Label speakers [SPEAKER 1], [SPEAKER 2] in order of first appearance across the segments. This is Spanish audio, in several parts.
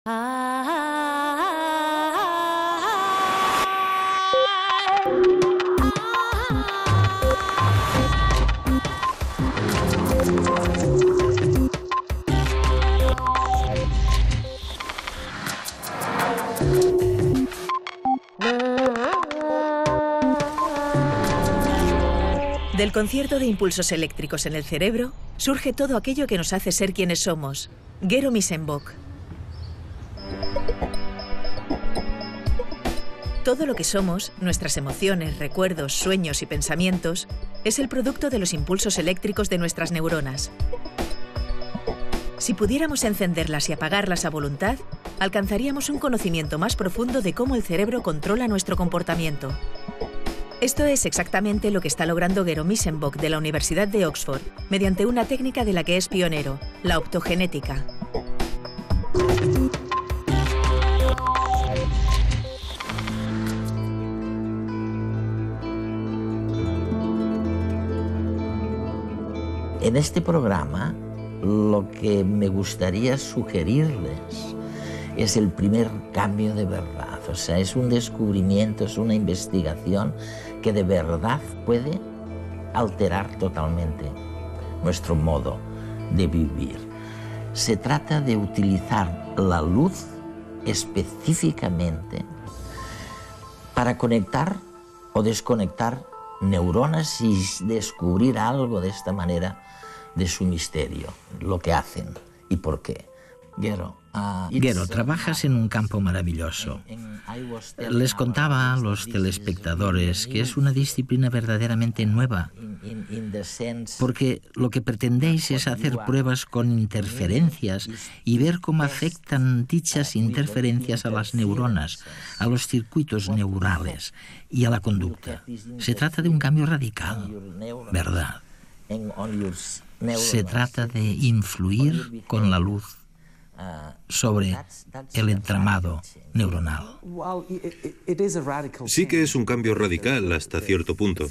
[SPEAKER 1] Del concierto de impulsos eléctricos en el cerebro surge todo aquello que nos hace ser quienes somos. Gero Missenbock. Todo lo que somos, nuestras emociones, recuerdos, sueños y pensamientos, es el producto de los impulsos eléctricos de nuestras neuronas. Si pudiéramos encenderlas y apagarlas a voluntad, alcanzaríamos un conocimiento más profundo de cómo el cerebro controla nuestro comportamiento. Esto es exactamente lo que está logrando Gero Missenbock de la Universidad de Oxford, mediante una técnica de la que es pionero, la optogenética.
[SPEAKER 2] En este programa, lo que me gustaría sugerirles es el primer cambio de verdad. O sea, es un descubrimiento, es una investigación que de verdad puede alterar totalmente nuestro modo de vivir. Se trata de utilizar la luz específicamente para conectar o desconectar neuronas y descubrir algo de esta manera de su misterio, lo que hacen y por qué.
[SPEAKER 3] Gero, trabajas en un campo maravilloso. Les contaba a los telespectadores que es una disciplina verdaderamente nueva, porque lo que pretendéis es hacer pruebas con interferencias y ver cómo afectan dichas interferencias a las neuronas, a los circuitos neurales y a la conducta. Se trata de un cambio radical, ¿verdad? Se trata de influir con la luz sobre el entramado neuronal.
[SPEAKER 4] Sí que es un cambio radical hasta cierto punto.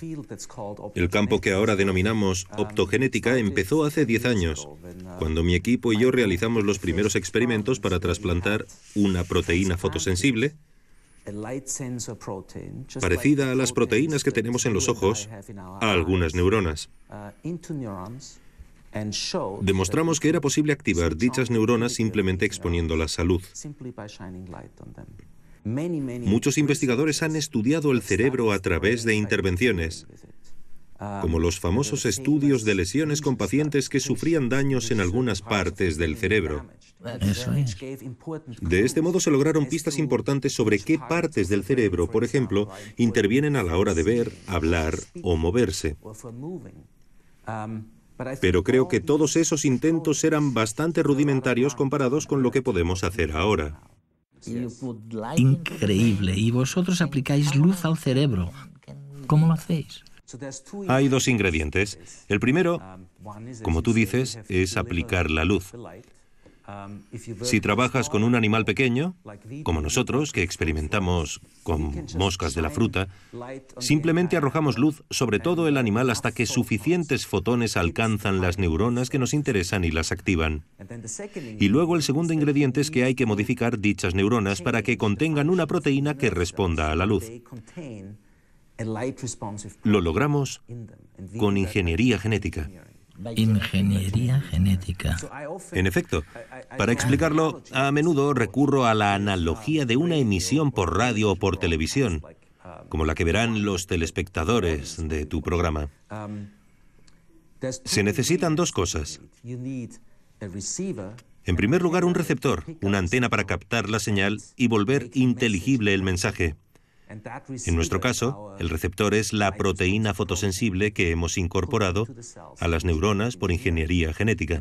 [SPEAKER 4] El campo que ahora denominamos optogenética empezó hace 10 años, cuando mi equipo y yo realizamos los primeros experimentos para trasplantar una proteína fotosensible parecida a las proteínas que tenemos en los ojos a algunas neuronas. Demostramos que era posible activar dichas neuronas simplemente exponiéndolas a luz. Muchos investigadores han estudiado el cerebro a través de intervenciones, como los famosos estudios de lesiones con pacientes que sufrían daños en algunas partes del cerebro.
[SPEAKER 3] Eso es.
[SPEAKER 4] De este modo se lograron pistas importantes sobre qué partes del cerebro, por ejemplo, intervienen a la hora de ver, hablar o moverse. Pero creo que todos esos intentos eran bastante rudimentarios comparados con lo que podemos hacer ahora.
[SPEAKER 3] Increíble. Y vosotros aplicáis luz al cerebro. ¿Cómo lo hacéis?
[SPEAKER 4] Hay dos ingredientes. El primero, como tú dices, es aplicar la luz. Si trabajas con un animal pequeño, como nosotros, que experimentamos con moscas de la fruta, simplemente arrojamos luz sobre todo el animal hasta que suficientes fotones alcanzan las neuronas que nos interesan y las activan. Y luego el segundo ingrediente es que hay que modificar dichas neuronas para que contengan una proteína que responda a la luz. Lo logramos con ingeniería genética.
[SPEAKER 3] Ingeniería genética.
[SPEAKER 4] En efecto, para explicarlo, a menudo recurro a la analogía de una emisión por radio o por televisión, como la que verán los telespectadores de tu programa. Se necesitan dos cosas. En primer lugar, un receptor, una antena para captar la señal y volver inteligible el mensaje. En nuestro caso, el receptor es la proteína fotosensible que hemos incorporado a las neuronas por ingeniería genética.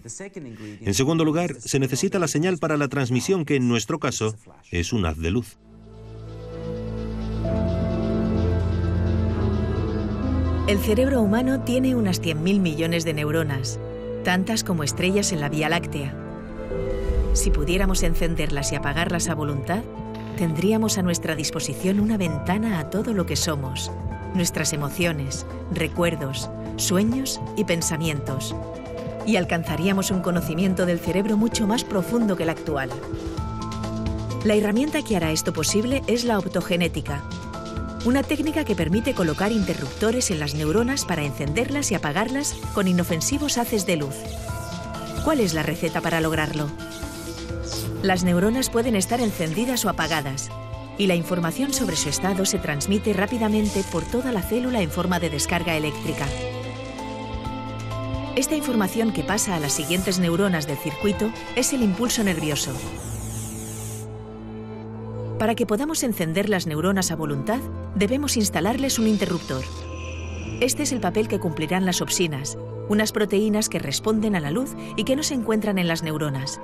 [SPEAKER 4] En segundo lugar, se necesita la señal para la transmisión, que en nuestro caso es un haz de luz.
[SPEAKER 1] El cerebro humano tiene unas 100.000 millones de neuronas, tantas como estrellas en la Vía Láctea. Si pudiéramos encenderlas y apagarlas a voluntad, tendríamos a nuestra disposición una ventana a todo lo que somos, nuestras emociones, recuerdos, sueños y pensamientos, y alcanzaríamos un conocimiento del cerebro mucho más profundo que el actual. La herramienta que hará esto posible es la optogenética, una técnica que permite colocar interruptores en las neuronas para encenderlas y apagarlas con inofensivos haces de luz. ¿Cuál es la receta para lograrlo? Las neuronas pueden estar encendidas o apagadas, y la información sobre su estado se transmite rápidamente por toda la célula en forma de descarga eléctrica. Esta información que pasa a las siguientes neuronas del circuito es el impulso nervioso. Para que podamos encender las neuronas a voluntad, debemos instalarles un interruptor. Este es el papel que cumplirán las opsinas, unas proteínas que responden a la luz y que no se encuentran en las neuronas.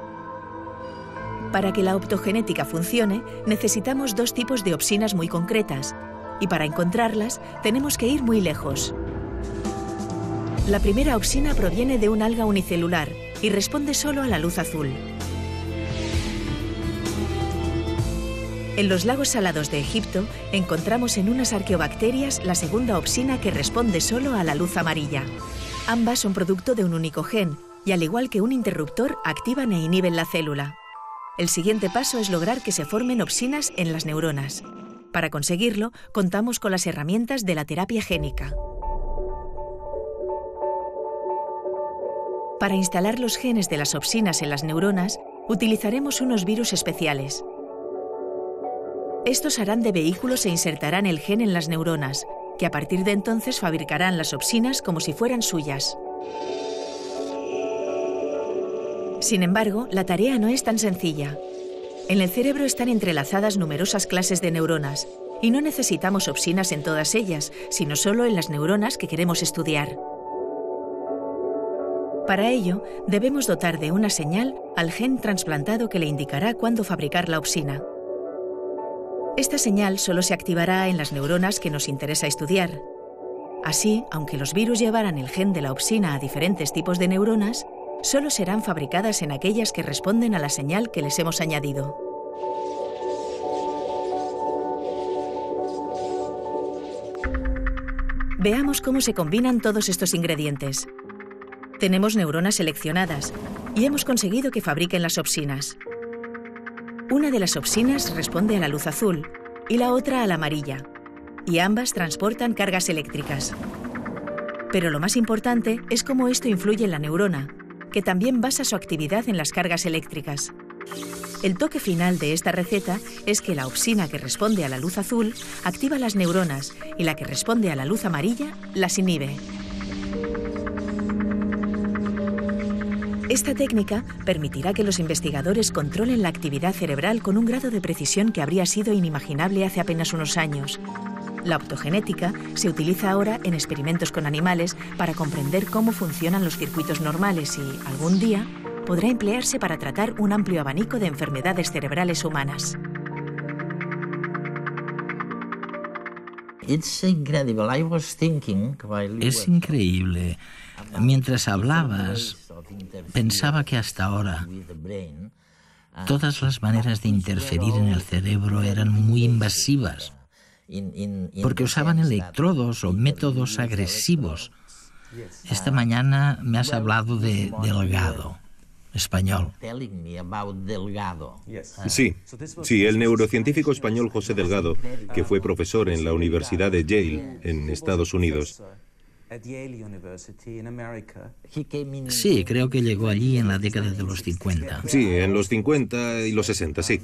[SPEAKER 1] Para que la optogenética funcione, necesitamos dos tipos de opsinas muy concretas, y para encontrarlas tenemos que ir muy lejos. La primera opsina proviene de un alga unicelular y responde solo a la luz azul. En los lagos salados de Egipto encontramos en unas arqueobacterias la segunda opsina que responde solo a la luz amarilla. Ambas son producto de un único gen y, al igual que un interruptor, activan e inhiben la célula. El siguiente paso es lograr que se formen opsinas en las neuronas. Para conseguirlo, contamos con las herramientas de la terapia génica. Para instalar los genes de las opsinas en las neuronas, utilizaremos unos virus especiales. Estos harán de vehículos e insertarán el gen en las neuronas, que a partir de entonces fabricarán las opsinas como si fueran suyas. Sin embargo, la tarea no es tan sencilla. En el cerebro están entrelazadas numerosas clases de neuronas, y no necesitamos opsinas en todas ellas, sino solo en las neuronas que queremos estudiar. Para ello, debemos dotar de una señal al gen trasplantado que le indicará cuándo fabricar la opsina. Esta señal solo se activará en las neuronas que nos interesa estudiar. Así, aunque los virus llevaran el gen de la opsina a diferentes tipos de neuronas, solo serán fabricadas en aquellas que responden a la señal que les hemos añadido. Veamos cómo se combinan todos estos ingredientes. Tenemos neuronas seleccionadas y hemos conseguido que fabriquen las opsinas. Una de las opsinas responde a la luz azul y la otra a la amarilla, y ambas transportan cargas eléctricas. Pero lo más importante es cómo esto influye en la neurona, que también basa su actividad en las cargas eléctricas. El toque final de esta receta es que la opsina que responde a la luz azul activa las neuronas y la que responde a la luz amarilla las inhibe. Esta técnica permitirá que los investigadores controlen la actividad cerebral con un grado de precisión que habría sido inimaginable hace apenas unos años. La optogenética se utiliza ahora en experimentos con animales para comprender cómo funcionan los circuitos normales y, algún día, podrá emplearse para tratar un amplio abanico de enfermedades cerebrales humanas.
[SPEAKER 2] Es
[SPEAKER 3] increíble. Mientras hablabas, pensaba que hasta ahora todas las maneras de interferir en el cerebro eran muy invasivas, porque usaban electrodos o métodos agresivos. Esta mañana me has hablado de Delgado, español.
[SPEAKER 4] Sí, el neurocientífico español José Delgado, que fue profesor en la Universidad de Yale, en Estados Unidos.
[SPEAKER 3] Sí, creo que llegó allí en la década de los 50.
[SPEAKER 4] Sí, en los 50 y los 60, sí.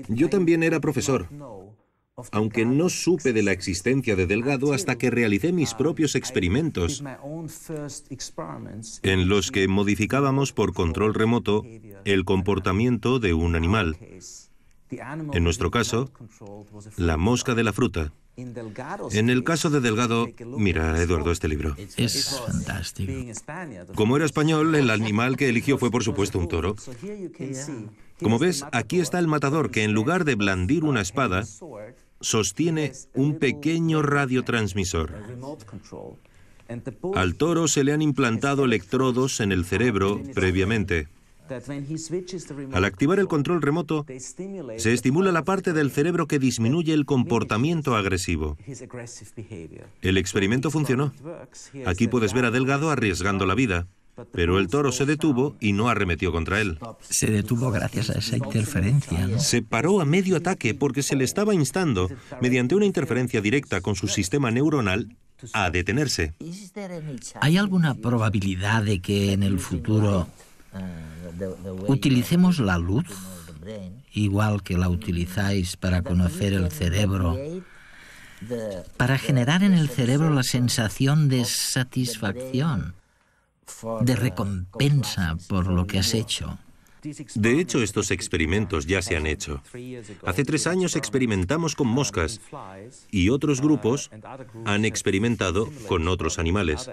[SPEAKER 4] Yo también era profesor, aunque no supe de la existencia de Delgado hasta que realicé mis propios experimentos, en los que modificábamos por control remoto el comportamiento de un animal. En nuestro caso, la mosca de la fruta. En el caso de Delgado, mira, Eduardo, este libro.
[SPEAKER 3] Es fantástico.
[SPEAKER 4] Como era español, el animal que eligió fue, por supuesto, un toro. Como ves, aquí está el matador que, en lugar de blandir una espada, sostiene un pequeño radiotransmisor. Al toro se le han implantado electrodos en el cerebro previamente. Al activar el control remoto, se estimula la parte del cerebro que disminuye el comportamiento agresivo. El experimento funcionó. Aquí puedes ver a Delgado arriesgando la vida. pero el toro se detuvo y no arremetió contra él.
[SPEAKER 3] Se detuvo gracias a esa interferencia, ¿no?
[SPEAKER 4] Se paró a medio ataque porque se le estaba instando, mediante una interferencia directa con su sistema neuronal, a detenerse.
[SPEAKER 3] ¿Hay alguna probabilidad de que en el futuro utilicemos la luz, igual que la utilizáis para conocer el cerebro, para generar en el cerebro la sensación de satisfacción, de recompensa por lo que has hecho?
[SPEAKER 4] De hecho, estos experimentos ya se han hecho. Hace 3 años experimentamos con moscas y otros grupos han experimentado con otros animales.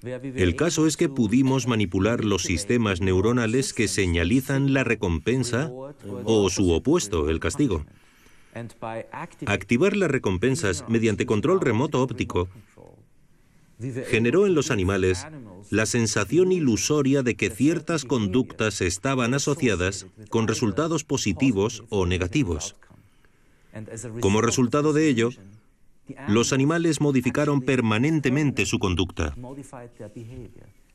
[SPEAKER 4] El caso es que pudimos manipular los sistemas neuronales que señalizan la recompensa o su opuesto, el castigo. Activar las recompensas mediante control remoto óptico generó en los animales la sensación ilusoria de que ciertas conductas estaban asociadas con resultados positivos o negativos. Como resultado de ello, los animales modificaron permanentemente su conducta.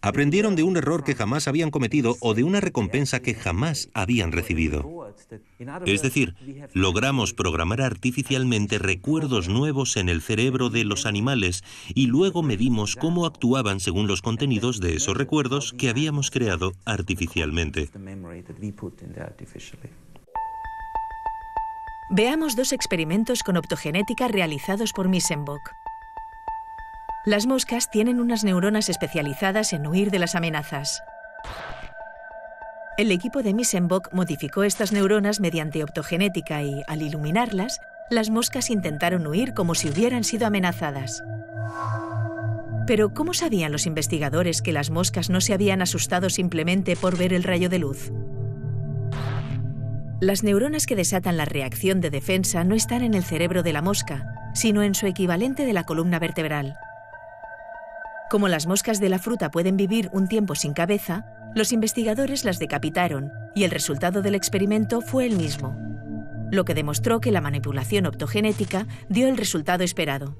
[SPEAKER 4] Aprendieron de un error que jamás habían cometido o de una recompensa que jamás habían recibido. Es decir, logramos programar artificialmente recuerdos nuevos en el cerebro de los animales y luego medimos cómo actuaban según los contenidos de esos recuerdos que habíamos creado artificialmente.
[SPEAKER 1] Veamos 2 experimentos con optogenética realizados por Missenbock. Las moscas tienen unas neuronas especializadas en huir de las amenazas. El equipo de Missenbock modificó estas neuronas mediante optogenética y, al iluminarlas, las moscas intentaron huir como si hubieran sido amenazadas. Pero, ¿cómo sabían los investigadores que las moscas no se habían asustado simplemente por ver el rayo de luz? Las neuronas que desatan la reacción de defensa no están en el cerebro de la mosca, sino en su equivalente de la columna vertebral. Como las moscas de la fruta pueden vivir un tiempo sin cabeza, los investigadores las decapitaron y el resultado del experimento fue el mismo, lo que demostró que la manipulación optogenética dio el resultado esperado.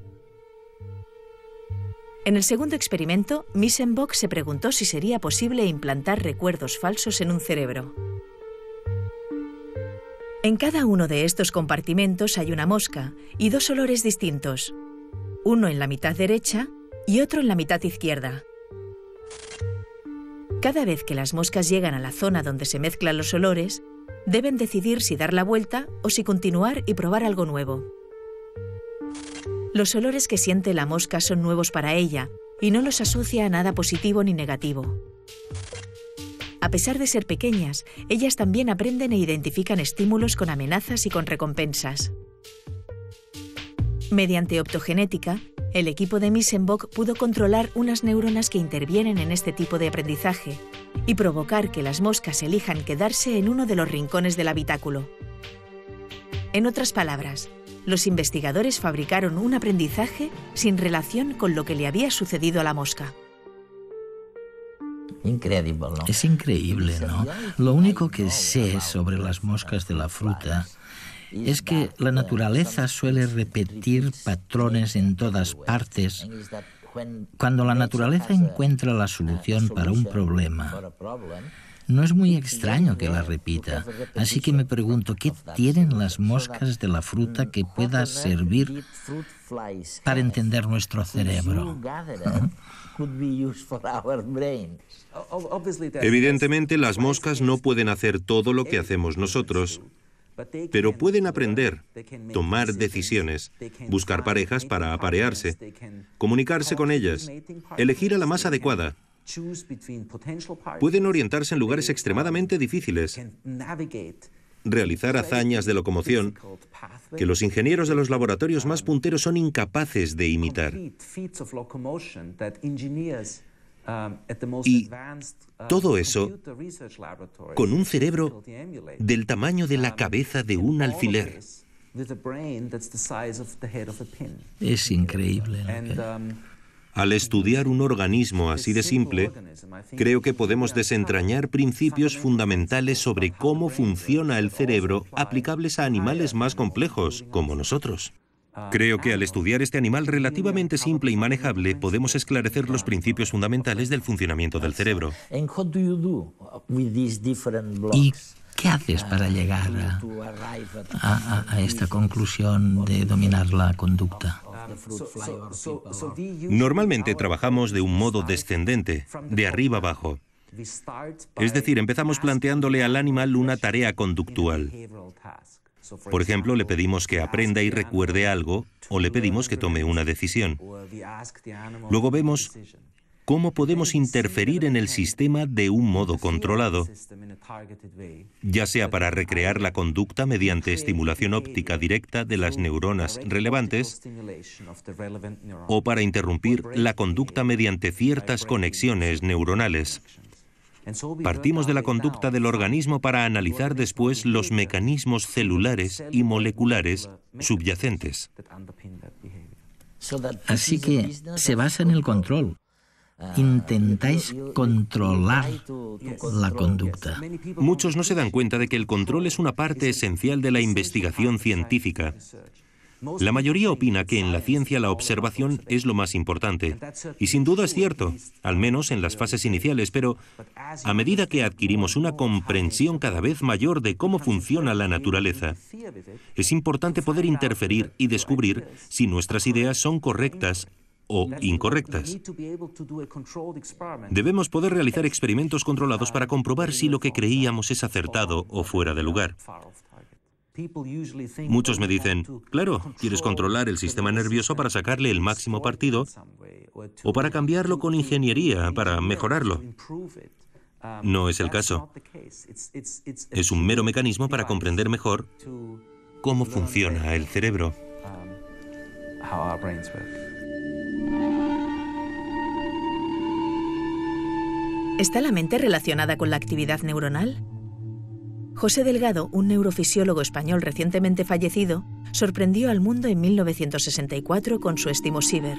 [SPEAKER 1] En el segundo experimento, Missenbock se preguntó si sería posible implantar recuerdos falsos en un cerebro. En cada uno de estos compartimentos hay una mosca y 2 olores distintos, uno en la mitad derecha y otro en la mitad izquierda. Cada vez que las moscas llegan a la zona donde se mezclan los olores, deben decidir si dar la vuelta o si continuar y probar algo nuevo. Los olores que siente la mosca son nuevos para ella y no los asocia a nada positivo ni negativo. A pesar de ser pequeñas, ellas también aprenden e identifican estímulos con amenazas y con recompensas. Mediante optogenética, el equipo de Missenbock pudo controlar unas neuronas que intervienen en este tipo de aprendizaje y provocar que las moscas elijan quedarse en uno de los rincones del habitáculo. En otras palabras, los investigadores fabricaron un aprendizaje sin relación con lo que le había sucedido a la mosca.
[SPEAKER 2] Increíble, ¿no?
[SPEAKER 3] Es increíble, ¿no? Lo único que sé sobre las moscas de la fruta es que la naturaleza suele repetir patrones en todas partes. Cuando la naturaleza encuentra la solución para un problema, no es muy extraño que la repita. Así que me pregunto, ¿qué tienen las moscas de la fruta que pueda servir para entender nuestro cerebro?
[SPEAKER 4] Evidentemente, las moscas no pueden hacer todo lo que hacemos nosotros, pero pueden aprender, tomar decisiones, buscar parejas para aparearse, comunicarse con ellas, elegir a la más adecuada. Pueden orientarse en lugares extremadamente difíciles, realizar hazañas de locomoción que los ingenieros de los laboratorios más punteros son incapaces de imitar. Y todo eso con un cerebro del tamaño de la cabeza de un alfiler.
[SPEAKER 3] Es increíble, ¿no?
[SPEAKER 4] Al estudiar un organismo así de simple, creo que podemos desentrañar principios fundamentales sobre cómo funciona el cerebro aplicables a animales más complejos, como nosotros. Creo que al estudiar este animal relativamente simple y manejable, podemos esclarecer los principios fundamentales del funcionamiento del cerebro.
[SPEAKER 3] ¿Y qué haces para llegar a esta conclusión de dominar la conducta?
[SPEAKER 4] Normalmente trabajamos de un modo descendente, de arriba abajo. Es decir, empezamos planteándole al animal una tarea conductual. Por ejemplo, le pedimos que aprenda y recuerde algo, o le pedimos que tome una decisión. Luego vemos cómo podemos interferir en el sistema de un modo controlado, ya sea para recrear la conducta mediante estimulación óptica directa de las neuronas relevantes, o para interrumpir la conducta mediante ciertas conexiones neuronales. Partimos de la conducta del organismo para analizar después los mecanismos celulares y moleculares subyacentes.
[SPEAKER 3] Así que se basa en el control. Intentáis controlar la conducta.
[SPEAKER 4] Muchos no se dan cuenta de que el control es una parte esencial de la investigación científica. La mayoría opina que en la ciencia la observación es lo más importante. Y sin duda es cierto, al menos en las fases iniciales, pero a medida que adquirimos una comprensión cada vez mayor de cómo funciona la naturaleza, es importante poder interferir y descubrir si nuestras ideas son correctas o incorrectas. Debemos poder realizar experimentos controlados para comprobar si lo que creíamos es acertado o fuera de lugar. Muchos me dicen, claro, quieres controlar el sistema nervioso para sacarle el máximo partido o para cambiarlo con ingeniería, para mejorarlo. No es el caso. Es un mero mecanismo para comprender mejor cómo funciona el cerebro.
[SPEAKER 1] ¿Está la mente relacionada con la actividad neuronal? José Delgado, un neurofisiólogo español recientemente fallecido, sorprendió al mundo en 1964 con su Estimosiever,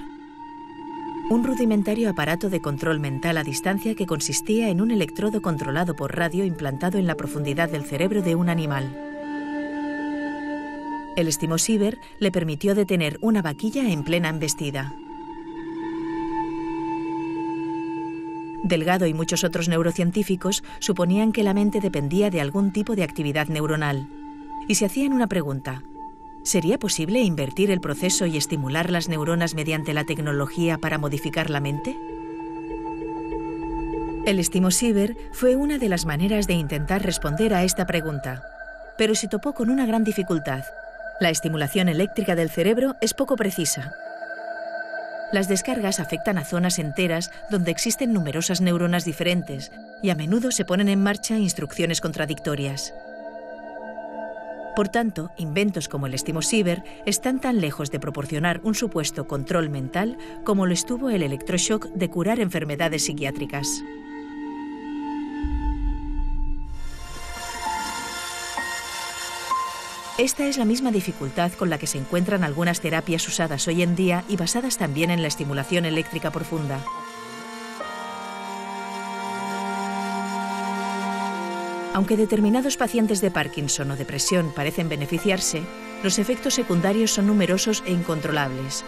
[SPEAKER 1] un rudimentario aparato de control mental a distancia que consistía en un electrodo controlado por radio implantado en la profundidad del cerebro de un animal. El Estimosiever le permitió detener una vaquilla en plena embestida. Delgado y muchos otros neurocientíficos suponían que la mente dependía de algún tipo de actividad neuronal y se hacían una pregunta: ¿sería posible invertir el proceso y estimular las neuronas mediante la tecnología para modificar la mente? El Estimosiever fue una de las maneras de intentar responder a esta pregunta, pero se topó con una gran dificultad. La estimulación eléctrica del cerebro es poco precisa. Las descargas afectan a zonas enteras donde existen numerosas neuronas diferentes y a menudo se ponen en marcha instrucciones contradictorias. Por tanto, inventos como el Estimosiever están tan lejos de proporcionar un supuesto control mental como lo estuvo el electroshock de curar enfermedades psiquiátricas. Esta es la misma dificultad con la que se encuentran algunas terapias usadas hoy en día y basadas también en la estimulación eléctrica profunda. Aunque determinados pacientes de Parkinson o depresión parecen beneficiarse, los efectos secundarios son numerosos e incontrolables.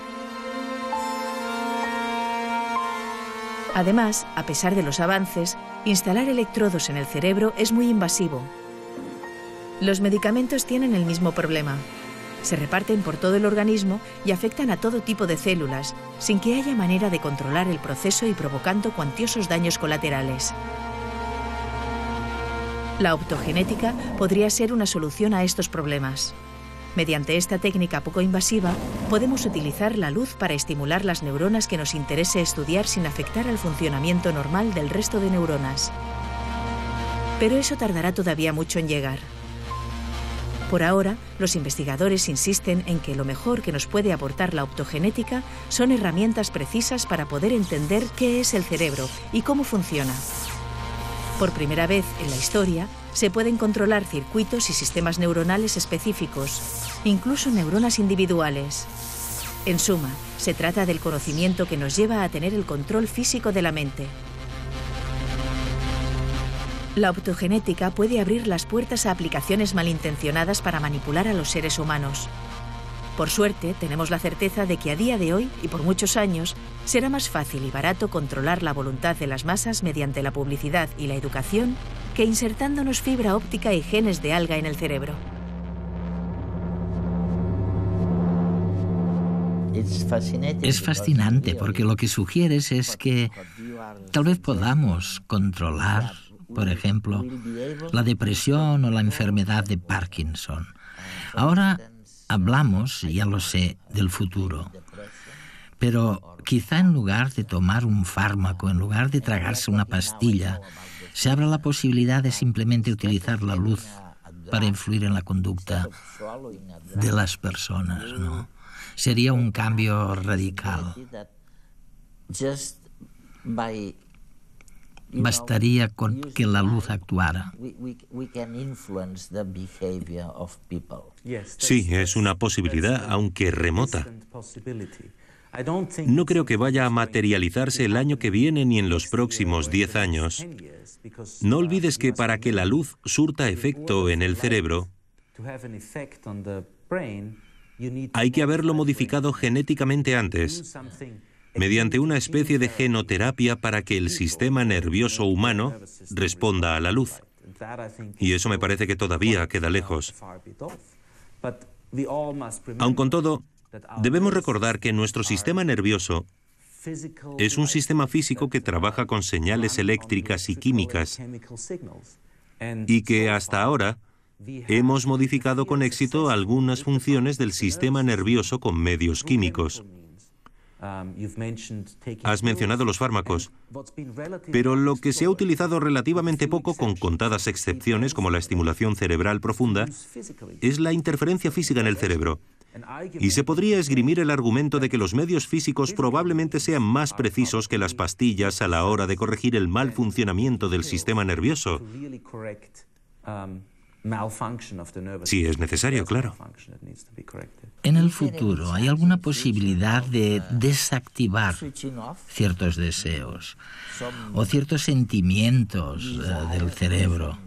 [SPEAKER 1] Además, a pesar de los avances, instalar electrodos en el cerebro es muy invasivo. Los medicamentos tienen el mismo problema. Se reparten por todo el organismo y afectan a todo tipo de células, sin que haya manera de controlar el proceso y provocando cuantiosos daños colaterales. La optogenética podría ser una solución a estos problemas. Mediante esta técnica poco invasiva, podemos utilizar la luz para estimular las neuronas que nos interese estudiar sin afectar al funcionamiento normal del resto de neuronas. Pero eso tardará todavía mucho en llegar. Por ahora, los investigadores insisten en que lo mejor que nos puede aportar la optogenética son herramientas precisas para poder entender qué es el cerebro y cómo funciona. Por primera vez en la historia, se pueden controlar circuitos y sistemas neuronales específicos, incluso neuronas individuales. En suma, se trata del conocimiento que nos lleva a tener el control físico de la mente. La optogenética puede abrir las puertas a aplicaciones malintencionadas para manipular a los seres humanos. Por suerte, tenemos la certeza de que a día de hoy, y por muchos años, será más fácil y barato controlar la voluntad de las masas mediante la publicidad y la educación que insertándonos fibra óptica y genes de alga en el cerebro.
[SPEAKER 3] Es fascinante porque lo que sugieres es que tal vez podamos controlar, por ejemplo, la depresión o la enfermedad de Parkinson. Ahora hablamos, ya lo sé, del futuro. Pero quizá en lugar de tomar un fármaco, en lugar de tragarse una pastilla, se abra la posibilidad de simplemente utilizar la luz para influir en la conducta de las personas, ¿no? Sería un cambio radical. Bastaría con que la luz actuara.
[SPEAKER 4] Sí, es una posibilidad, aunque remota. No creo que vaya a materializarse el año que viene ni en los próximos 10 años. No olvides que para que la luz surta efecto en el cerebro, hay que haberlo modificado genéticamente antes, mediante una especie de genoterapia para que el sistema nervioso humano responda a la luz. Y eso me parece que todavía queda lejos. Aun con todo, debemos recordar que nuestro sistema nervioso es un sistema físico que trabaja con señales eléctricas y químicas y que hasta ahora hemos modificado con éxito algunas funciones del sistema nervioso con medios químicos. Has mencionado los fármacos, pero lo que se ha utilizado relativamente poco, con contadas excepciones como la estimulación cerebral profunda, es la interferencia física en el cerebro. Y se podría esgrimir el argumento de que los medios físicos probablemente sean más precisos que las pastillas a la hora de corregir el mal funcionamiento del sistema nervioso. Sí, es necesario, claro.
[SPEAKER 3] En el futuro, ¿hay alguna posibilidad de desactivar ciertos deseos o ciertos sentimientos del cerebro?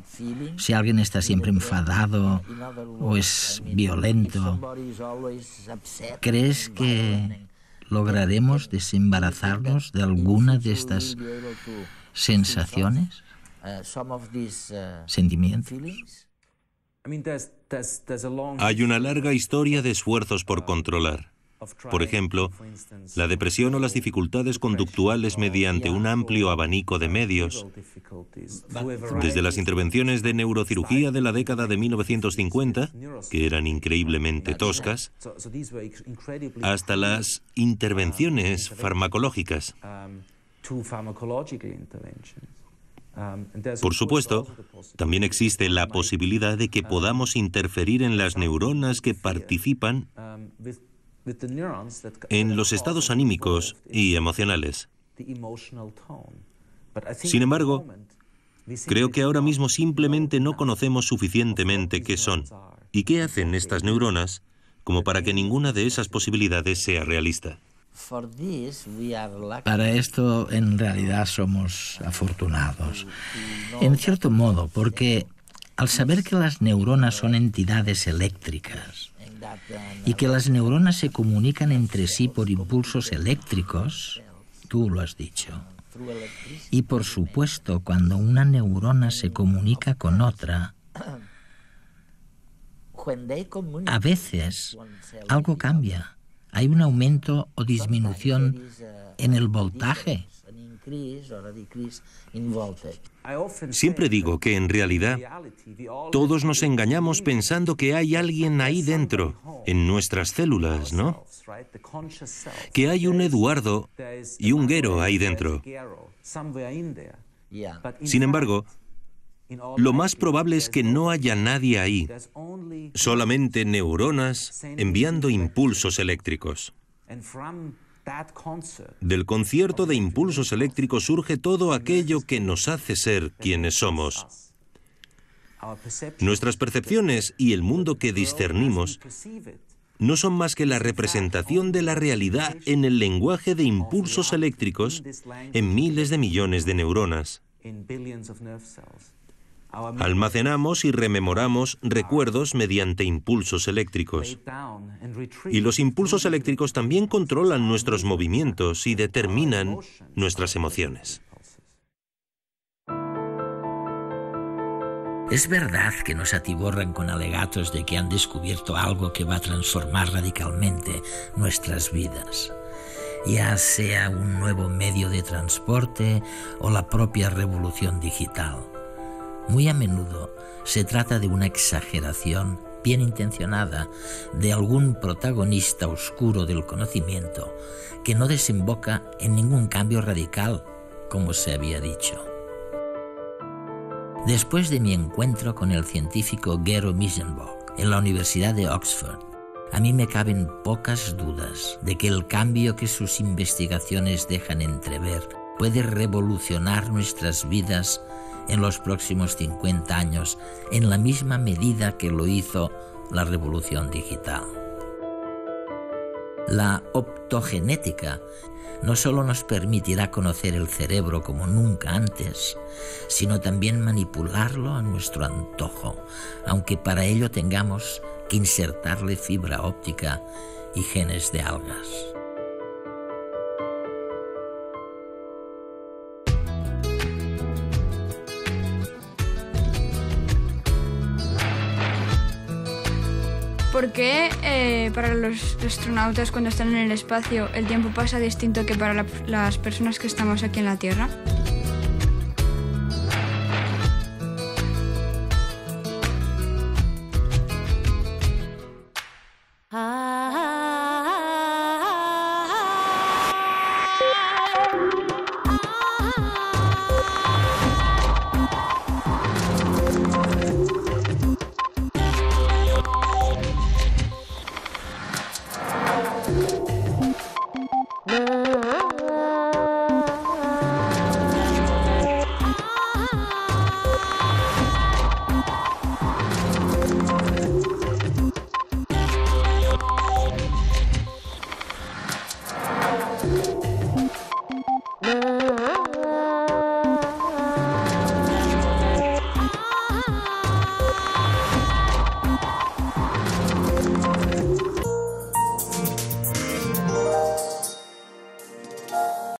[SPEAKER 3] Si alguien está siempre enfadado o es violento, ¿crees que lograremos desembarazarnos de alguna de estas sensaciones, sentimientos?
[SPEAKER 4] Hay una larga historia de esfuerzos por controlar. Por ejemplo, la depresión o las dificultades conductuales mediante un amplio abanico de medios. Desde las intervenciones de neurocirugía de la década de 1950, que eran increíblemente toscas, hasta las intervenciones farmacológicas. Por supuesto, también existe la posibilidad de que podamos interferir en las neuronas que participan en los estados anímicos y emocionales. Sin embargo, creo que ahora mismo simplemente no conocemos suficientemente qué son y qué hacen estas neuronas como para que ninguna de esas posibilidades sea realista.
[SPEAKER 3] Para esto, en realidad, somos afortunados. En cierto modo, porque al saber que las neuronas son entidades eléctricas y que las neuronas se comunican entre sí por impulsos eléctricos, tú lo has dicho, y por supuesto, cuando una neurona se comunica con otra, a veces algo cambia. Hay un aumento o disminución en el voltaje.
[SPEAKER 4] Siempre digo que en realidad todos nos engañamos pensando que hay alguien ahí dentro, en nuestras células, ¿no? Que hay un Eduardo y un Gero ahí dentro. Sin embargo, lo más probable es que no haya nadie ahí, solamente neuronas enviando impulsos eléctricos. Del concierto de impulsos eléctricos surge todo aquello que nos hace ser quienes somos. Nuestras percepciones y el mundo que discernimos no son más que la representación de la realidad en el lenguaje de impulsos eléctricos en miles de millones de neuronas. Almacenamos y rememoramos recuerdos mediante impulsos eléctricos. Y los impulsos eléctricos también controlan nuestros movimientos y determinan nuestras emociones.
[SPEAKER 3] Es verdad que nos atiborran con alegatos de que han descubierto algo que va a transformar radicalmente nuestras vidas, ya sea un nuevo medio de transporte o la propia revolución digital. Muy a menudo se trata de una exageración bien intencionada de algún protagonista oscuro del conocimiento que no desemboca en ningún cambio radical, como se había dicho. Después de mi encuentro con el científico Gero Meisenbock en la Universidad de Oxford, a mí me caben pocas dudas de que el cambio que sus investigaciones dejan entrever puede revolucionar nuestras vidas en los próximos 50 años en la misma medida que lo hizo la revolución digital. La optogenética no solo nos permitirá conocer el cerebro como nunca antes, sino también manipularlo a nuestro antojo, aunque para ello tengamos que insertarle fibra óptica y genes de algas.
[SPEAKER 5] ¿Por qué para los astronautas cuando están en el espacio el tiempo pasa distinto que para las personas que estamos aquí en la Tierra?